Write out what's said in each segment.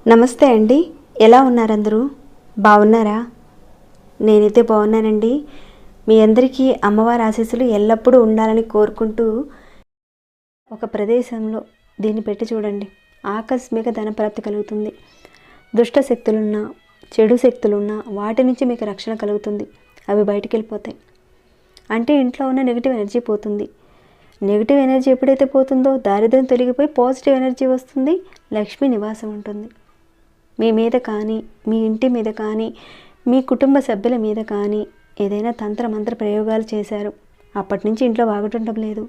నమస్తే అండి, ఎలా ఉన్నారు అందరూ? బాగున్నారా? నేనైతే బాగున్నానండి. మీ అందరికీ అమ్మవారి ఆశీస్సులు ఎల్లప్పుడూ ఉండాలని కోరుకుంటూ ఒక ప్రదేశంలో దీన్ని పెట్టి చూడండి, ఆకస్మిక ధనప్రాప్తి కలుగుతుంది. దుష్ట శక్తులున్నా, చెడు శక్తులున్నా వాటి నుంచి మీకు రక్షణ కలుగుతుంది. అవి బయటికి వెళ్ళిపోతాయి. అంటే ఇంట్లో ఉన్న నెగిటివ్ ఎనర్జీ పోతుంది. నెగిటివ్ ఎనర్జీ ఎప్పుడైతే పోతుందో దారిద్ర్యం తొలగిపోయి పాజిటివ్ ఎనర్జీ వస్తుంది. లక్ష్మీ నివాసం ఉంటుంది. మీ మీద కానీ, మీ ఇంటి మీద కానీ, మీ కుటుంబ సభ్యుల మీద కానీ ఏదైనా మంత్ర ప్రయోగాలు చేశారు, అప్పటి నుంచి ఇంట్లో బాగుండటం లేదు,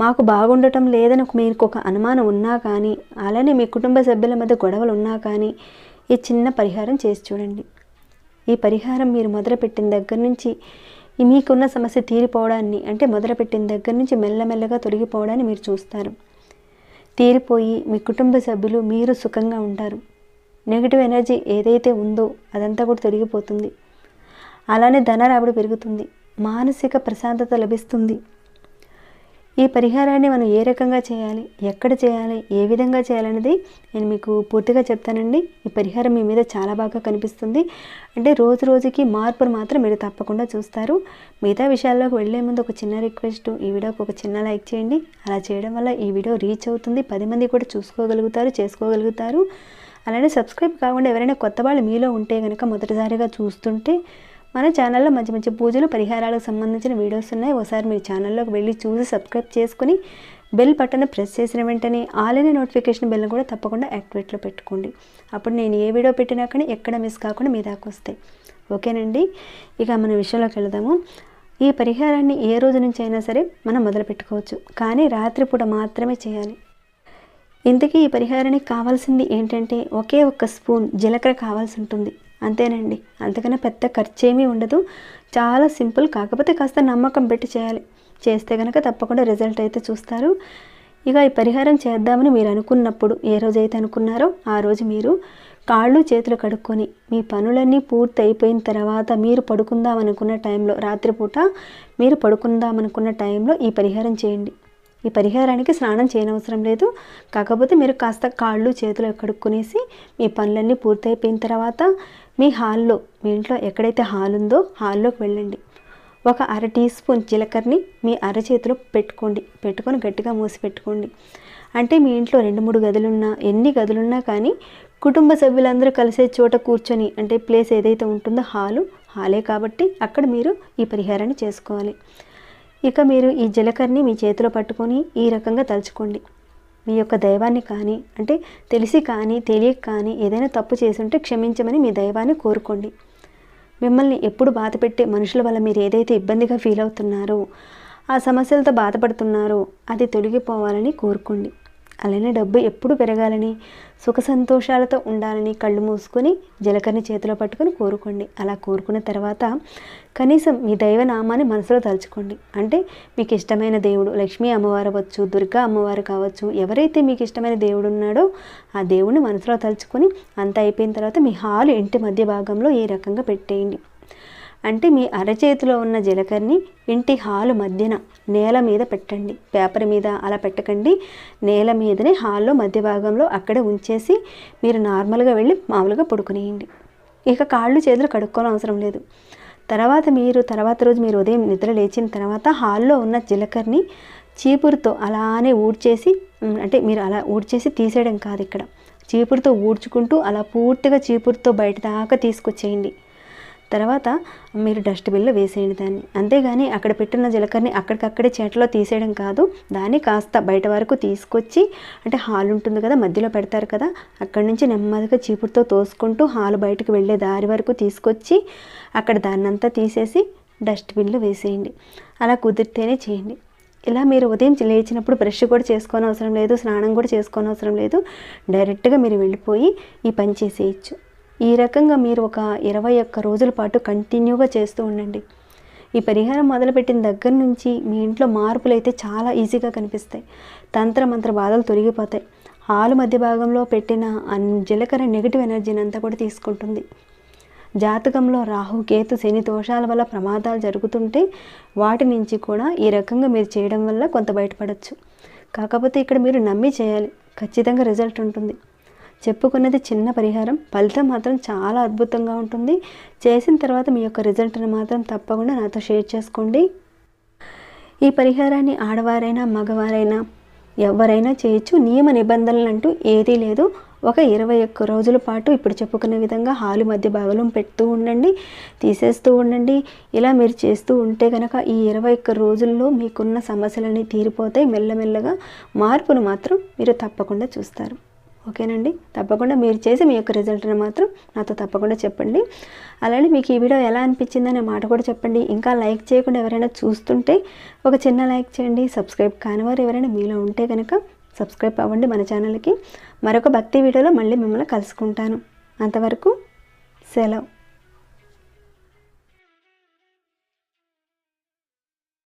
మాకు బాగుండటం లేదని మీకు ఒక అనుమానం ఉన్నా కానీ, అలానే మీ కుటుంబ సభ్యుల మధ్య గొడవలు ఉన్నా కానీ ఈ చిన్న పరిహారం చేసి చూడండి. ఈ పరిహారం మీరు మొదలుపెట్టిన దగ్గర నుంచి మీకున్న సమస్య తీరిపోవడాన్ని, అంటే మొదలుపెట్టిన దగ్గర నుంచి మెల్లమెల్లగా తొలగిపోవడాన్ని మీరు చూస్తారు. తీరిపోయి మీ కుటుంబ సభ్యులు మీరు సుఖంగా ఉంటారు. నెగిటివ్ ఎనర్జీ ఏదైతే ఉందో అదంతా కూడా తొలగిపోతుంది. అలానే ధనరాబడి పెరుగుతుంది. మానసిక ప్రశాంతత లభిస్తుంది. ఈ పరిహారాన్ని మనం ఏ రకంగా చేయాలి, ఎక్కడ చేయాలి, ఏ విధంగా చేయాలనేది నేను మీకు పూర్తిగా చెప్తానండి. ఈ పరిహారం మీ మీద చాలా బాగా కనిపిస్తుంది. అంటే రోజు రోజుకి మార్పును మాత్రం మీరు తప్పకుండా చూస్తారు. మిగతా విషయాల్లోకి వెళ్లే ముందు ఒక చిన్న రిక్వెస్ట్, ఈ వీడియోకి ఒక చిన్న లైక్ చేయండి. అలా చేయడం వల్ల ఈ వీడియో రీచ్ అవుతుంది, 10 మంది కూడా చూసుకోగలుగుతారు, చేసుకోగలుగుతారు. అలానే సబ్స్క్రైబ్ కాకుండా ఎవరైనా కొత్త వాళ్ళు మీలో ఉంటే కనుక, మొదటిసారిగా చూస్తుంటే మన ఛానల్లో మంచి మంచి పూజలు, పరిహారాలకు సంబంధించిన వీడియోస్ ఉన్నాయి. ఒకసారి మీ ఛానల్లోకి వెళ్ళి చూసి సబ్స్క్రైబ్ చేసుకుని బెల్ బటన్ ప్రెస్ చేసిన వెంటనే ఆల్ అనే నోటిఫికేషన్ బెల్ని కూడా తప్పకుండా యాక్టివేట్లో పెట్టుకోండి. అప్పుడు నేను ఏ వీడియో పెట్టినా కానీ ఎక్కడ మిస్ కాకుండా మీ దాకా వస్తాయి. ఓకేనండి, ఇక మన విషయంలోకి వెళదాము. ఈ పరిహారాన్ని ఏ రోజు నుంచి అయినా సరే మనం మొదలు పెట్టుకోవచ్చు, కానీ రాత్రిపూట మాత్రమే చేయాలి. ఇంతకీ ఈ పరిహారానికి కావాల్సింది ఏంటంటే ఒకే ఒక్క స్పూన్ జీలకర్ర కావాల్సి ఉంటుంది, అంతేనండి. అంతకన్నా పెద్ద ఖర్చు ఏమీ ఉండదు. చాలా సింపుల్, కాకపోతే కాస్త నమ్మకం పెట్టి చేయాలి. చేస్తే కనుక తప్పకుండా రిజల్ట్ అయితే చూస్తారు. ఇక ఈ పరిహారం చేద్దామని మీరు అనుకున్నప్పుడు, ఏ రోజైతే అనుకున్నారో ఆ రోజు మీరు కాళ్ళు చేతులు కడుక్కొని మీ పనులన్నీ పూర్తి అయిపోయిన తర్వాత మీరు పడుకుందామనుకున్న టైంలో, రాత్రిపూట మీరు పడుకుందామనుకున్న టైంలో ఈ పరిహారం చేయండి. ఈ పరిహారానికి స్నానం చేయనవసరం లేదు. కాకపోతే మీరు కాస్త కాళ్ళు చేతులు కడుక్కునేసి మీ పనులన్నీ పూర్తయిపోయిన తర్వాత మీ హాల్లో, మీ ఇంట్లో ఎక్కడైతే హాల్ ఉందో హాల్లోకి వెళ్ళండి. ఒక 1/2 టీ స్పూన్ జీలకర్రని మీ అరచేతిలో పెట్టుకొని గట్టిగా మూసి పెట్టుకోండి. అంటే మీ ఇంట్లో 2-3 గదులున్నా, ఎన్ని గదులున్నా కానీ కుటుంబ సభ్యులందరూ కలిసే చోట కూర్చొని, అంటే ప్లేస్ ఏదైతే ఉంటుందో హాలే కాబట్టి అక్కడ మీరు ఈ పరిహారాన్ని చేసుకోవాలి. ఇక మీరు ఈ జీలకర్రని మీ చేతిలో పట్టుకొని ఈ రకంగా తలుచుకోండి. మీ యొక్క దైవాన్ని కానీ, అంటే తెలిసి కానీ తెలియక కానీ ఏదైనా తప్పు చేసి ఉంటే క్షమించమని మీ దైవాన్ని కోరుకోండి. మిమ్మల్ని ఎప్పుడు బాధ పెట్టే మనుషుల వల్ల మీరు ఏదైతే ఇబ్బందిగా ఫీల్ అవుతున్నారో, ఆ సమస్యలతో బాధపడుతున్నారో అది తొలగిపోవాలని కోరుకోండి. అలానే డబ్బు ఎప్పుడు పెరగాలని, సుఖ సంతోషాలతో ఉండాలని కళ్ళు మూసుకొని జీలకర్రని చేతిలో పట్టుకొని కోరుకోండి. అలా కోరుకున్న తర్వాత కనీసం మీ దైవనామాన్ని మనసులో తలుచుకోండి. అంటే మీకు ఇష్టమైన దేవుడు, లక్ష్మీ అమ్మవారు అవ్వచ్చు, దుర్గా అమ్మవారు కావచ్చు, ఎవరైతే మీకు ఇష్టమైన దేవుడు ఉన్నాడో ఆ దేవుడిని మనసులో తలుచుకొని అంతా అయిపోయిన తర్వాత మీ హాలు ఇంటి మధ్య భాగంలో ఈ రకంగా పెట్టేయండి. అంటే మీ అరచేతిలో ఉన్న జీలకర్రని ఇంటి హాలు మధ్యన నేల మీద పెట్టండి. పేపర్ మీద అలా పెట్టకండి, నేల మీదనే హాల్లో మధ్య భాగంలో అక్కడే ఉంచేసి మీరు నార్మల్గా వెళ్ళి మామూలుగా పడుకునేయండి. ఇక కాళ్ళు చేతులు కడుక్కోవడం అవసరం లేదు. తర్వాత రోజు మీరు ఉదయం నిద్ర లేచిన తర్వాత హాల్లో ఉన్న జీలకర్రని చీపురుతో అలానే ఊడ్చేసి, అంటే మీరు అలా ఊడ్చేసి తీసేయడం కాదు, ఇక్కడ చీపురుతో ఊడ్చుకుంటూ అలా పూర్తిగా చీపురుతో బయట దాకా తీసుకొచ్చేయండి. తర్వాత మీరు డస్ట్బిన్లో వేసేయండి దాన్ని. అంతేగాని అక్కడ పెట్టిన జీలకర్రని అక్కడికక్కడే చేటలో తీసేయడం కాదు, దాన్ని కాస్త బయట వరకు తీసుకొచ్చి, అంటే హాల్ ఉంటుంది కదా మధ్యలో పెడతారు కదా, అక్కడి నుంచి నెమ్మదిగా చీపురుతో తోసుకుంటూ హాల్ బయటకు వెళ్ళే దారి వరకు తీసుకొచ్చి అక్కడ దాన్నంతా తీసేసి డస్ట్బిన్లో వేసేయండి. అలా కుదిరితేనే చేయండి. ఇలా మీరు ఉదయం లేచినప్పుడు బ్రష్ కూడా చేసుకోని అవసరం లేదు, స్నానం కూడా చేసుకోని అవసరం లేదు, డైరెక్ట్గా మీరు వెళ్ళిపోయి ఈ పని చేసేయచ్చు. ఈ రకంగా మీరు ఒక 21 రోజుల పాటు కంటిన్యూగా చేస్తూ ఉండండి. ఈ పరిహారం మొదలుపెట్టిన దగ్గర నుంచి మీ ఇంట్లో మార్పులు అయితే చాలా ఈజీగా కనిపిస్తాయి. మంత్ర బాధలు తొలగిపోతాయి. హాలు మధ్య భాగంలో పెట్టిన జీలకర్ర నెగిటివ్ ఎనర్జీని అంతా కూడా తీసుకుంటుంది. జాతకంలో రాహు కేతు శని దోషాల వల్ల ప్రమాదాలు జరుగుతుంటే వాటి నుంచి కూడా ఈ రకంగా మీరు చేయడం వల్ల కొంత బయటపడవచ్చు. కాకపోతే ఇక్కడ మీరు నమ్మి చేయాలి, ఖచ్చితంగా రిజల్ట్ ఉంటుంది. చెప్పుకున్నది చిన్న పరిహారం, ఫలితం మాత్రం చాలా అద్భుతంగా ఉంటుంది. చేసిన తర్వాత మీ యొక్క రిజల్ట్ని మాత్రం తప్పకుండా నాతో షేర్ చేసుకోండి. ఈ పరిహారాన్ని ఆడవారైనా మగవారైనా ఎవరైనా చేయొచ్చు. నియమ నిబంధనలు అంటూ ఏదీ లేదు. ఒక 21 రోజుల పాటు ఇప్పుడు చెప్పుకునే విధంగా హాలు మధ్య భాగంలో పెడుతూ ఉండండి, తీసేస్తూ ఉండండి. ఇలా మీరు చేస్తూ ఉంటే కనుక ఈ 21 రోజుల్లో మీకున్న సమస్యలన్నీ తీరిపోతాయి. మెల్లమెల్లగా మార్పును మాత్రం మీరు తప్పకుండా చూస్తారు. ఓకేనండి, తప్పకుండా మీరు చేసి మీ యొక్క రిజల్ట్ని మాత్రం నాతో తప్పకుండా చెప్పండి. అలానే మీకు ఈ వీడియో ఎలా అనిపించిందనే మాట కూడా చెప్పండి. ఇంకా లైక్ చేయకుండా ఎవరైనా చూస్తుంటే ఒక చిన్న లైక్ చేయండి. సబ్స్క్రైబ్ కానివారు ఎవరైనా మీలో ఉంటే కనుక సబ్స్క్రైబ్ అవ్వండి మన ఛానల్కి. మరొక భక్తి వీడియోలో మళ్ళీ మిమ్మల్ని కలుసుకుంటాను. అంతవరకు సెలవు.